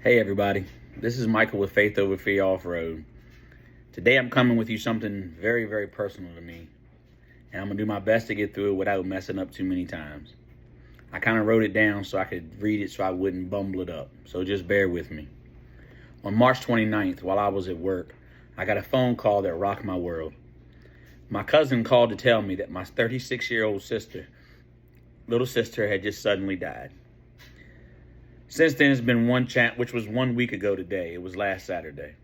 Hey everybody, this is Michael with Faith Over Fear Off-Road. Today I'm coming with you something very, very personal to me, and I'm going to do my best to get through it without messing up too many times. I kind of wrote it down so I could read it so I wouldn't bumble it up, so just bear with me. On March 29th, while I was at work, I got a phone call that rocked my world. My cousin called to tell me that my 36-year-old little sister, had just suddenly died. Since then, it's been which was 1 week ago today. It was last Saturday.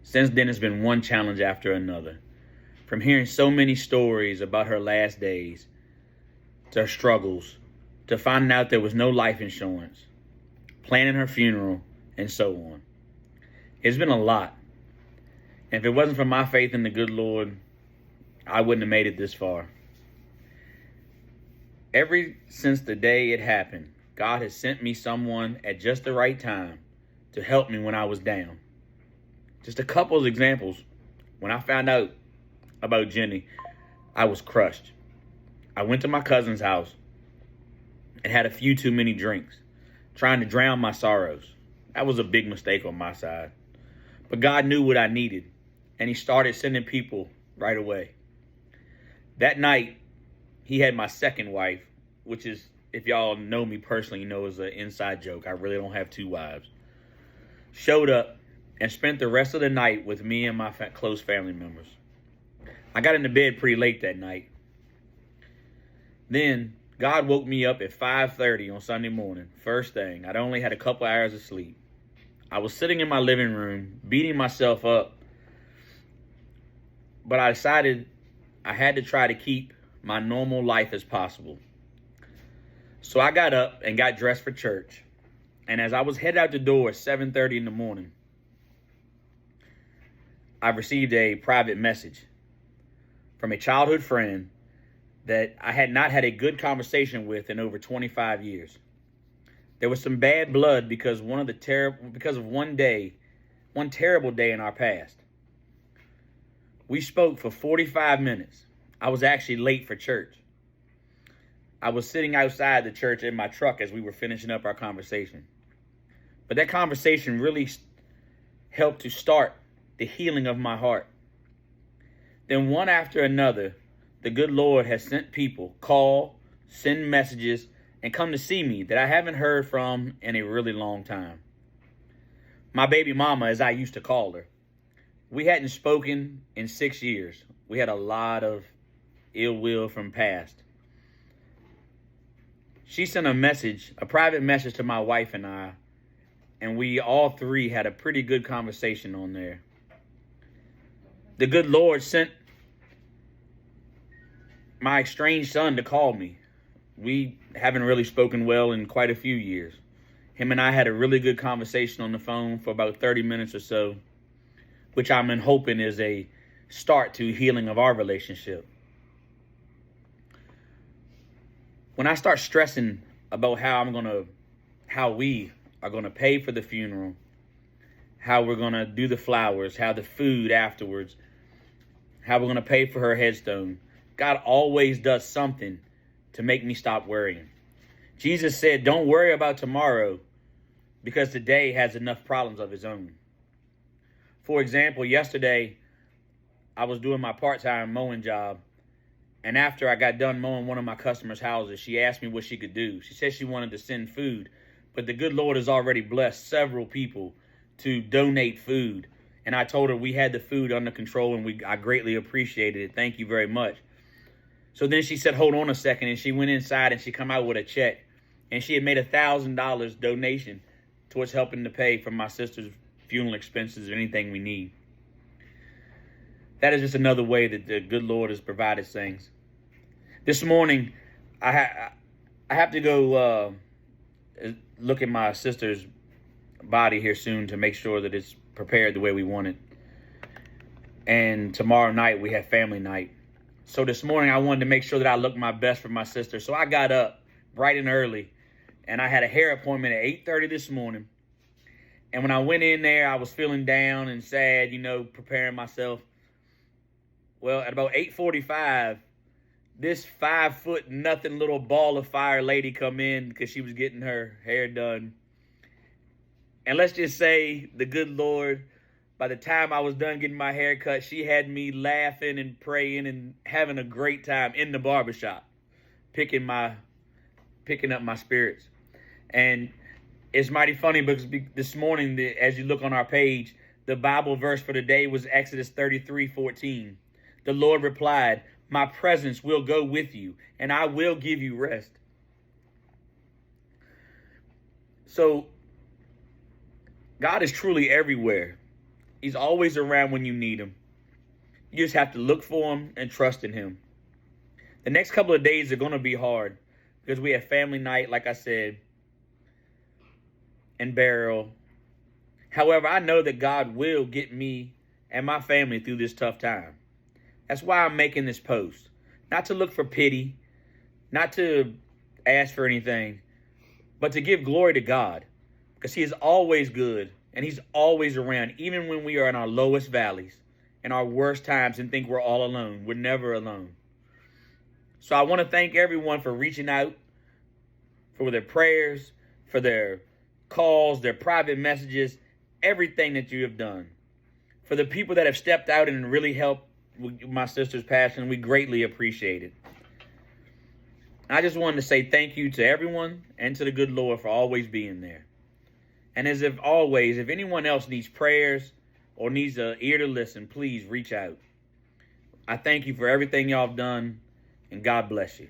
Since then, it's been one challenge after another. From hearing so many stories about her last days, to her struggles, to finding out there was no life insurance, planning her funeral, and so on. It's been a lot. And if it wasn't for my faith in the good Lord, I wouldn't have made it this far. Ever since the day it happened, God has sent me someone at just the right time to help me when I was down. Just a couple of examples. When I found out about Jenny, I was crushed. I went to my cousin's house and had a few too many drinks, trying to drown my sorrows. That was a big mistake on my side. But God knew what I needed, and he started sending people right away. That night, he had my second wife, which is, if y'all know me personally, you know it's an inside joke. I really don't have two wives. Showed up and spent the rest of the night with me and my close family members. I got into bed pretty late that night. Then God woke me up at 5:30 on Sunday morning. First thing, I'd only had a couple hours of sleep. I was sitting in my living room, beating myself up, but I decided I had to try to keep my normal life as possible. So I got up and got dressed for church. And as I was headed out the door at 7:30 in the morning, I received a private message from a childhood friend that I had not had a good conversation with in over 25 years. There was some bad blood because of one terrible day in our past. We spoke for 45 minutes. I was actually late for church. I was sitting outside the church in my truck as we were finishing up our conversation. But that conversation really helped to start the healing of my heart. Then one after another, the good Lord has sent people, send messages, and come to see me that I haven't heard from in a really long time. My baby mama, as I used to call her. We hadn't spoken in 6 years. We had a lot of ill will from past. She sent a private message to my wife and I, and we all three had a pretty good conversation on there. The good Lord sent my estranged son to call me. We haven't really spoken well in quite a few years. Him and I had a really good conversation on the phone for about 30 minutes or so, which I'm hoping is a start to healing of our relationship. When I start stressing about how we are gonna pay for the funeral, how we're gonna do the flowers, how the food afterwards, how we're gonna pay for her headstone, God always does something to make me stop worrying. Jesus said, "Don't worry about tomorrow, because today has enough problems of its own." For example, yesterday I was doing my part-time mowing job. And after I got done mowing one of my customers' houses, she asked me what she could do. She said she wanted to send food, but the good Lord has already blessed several people to donate food. And I told her we had the food under control and I greatly appreciated it. Thank you very much. So then she said, hold on a second. And she went inside and she come out with a check. And she had made $1,000 donation towards helping to pay for my sister's funeral expenses or anything we need. That is just another way that the good Lord has provided things. This morning, I have to go look at my sister's body here soon to make sure that it's prepared the way we want it. And tomorrow night, we have family night. So this morning, I wanted to make sure that I looked my best for my sister. So I got up bright and early, and I had a hair appointment at 8:30 this morning. And when I went in there, I was feeling down and sad, preparing myself. Well, at about 8:45, this 5-foot nothing little ball of fire lady come in because she was getting her hair done. And let's just say the good Lord, by the time I was done getting my hair cut, she had me laughing and praying and having a great time in the barbershop, picking up my spirits. And it's mighty funny because this morning, as you look on our page, the Bible verse for the day was Exodus 33:14. The Lord replied, "My presence will go with you, and I will give you rest." So God is truly everywhere. He's always around when you need him. You just have to look for him and trust in him. The next couple of days are going to be hard because we have family night, like I said, and burial. However, I know that God will get me and my family through this tough time. That's why I'm making this post. Not to look for pity, not to ask for anything, but to give glory to God, because he is always good and he's always around, even when we are in our lowest valleys and our worst times and think we're all alone. We're never alone. So I want to thank everyone for reaching out, for their prayers, for their calls, their private messages, everything that you have done. For the people that have stepped out and really helped with my sister's passing, we greatly appreciate it. I just wanted to say thank you to everyone and to the good Lord for always being there. And as if always, if anyone else needs prayers or needs an ear to listen, please reach out. I thank you for everything y'all have done, and God bless you.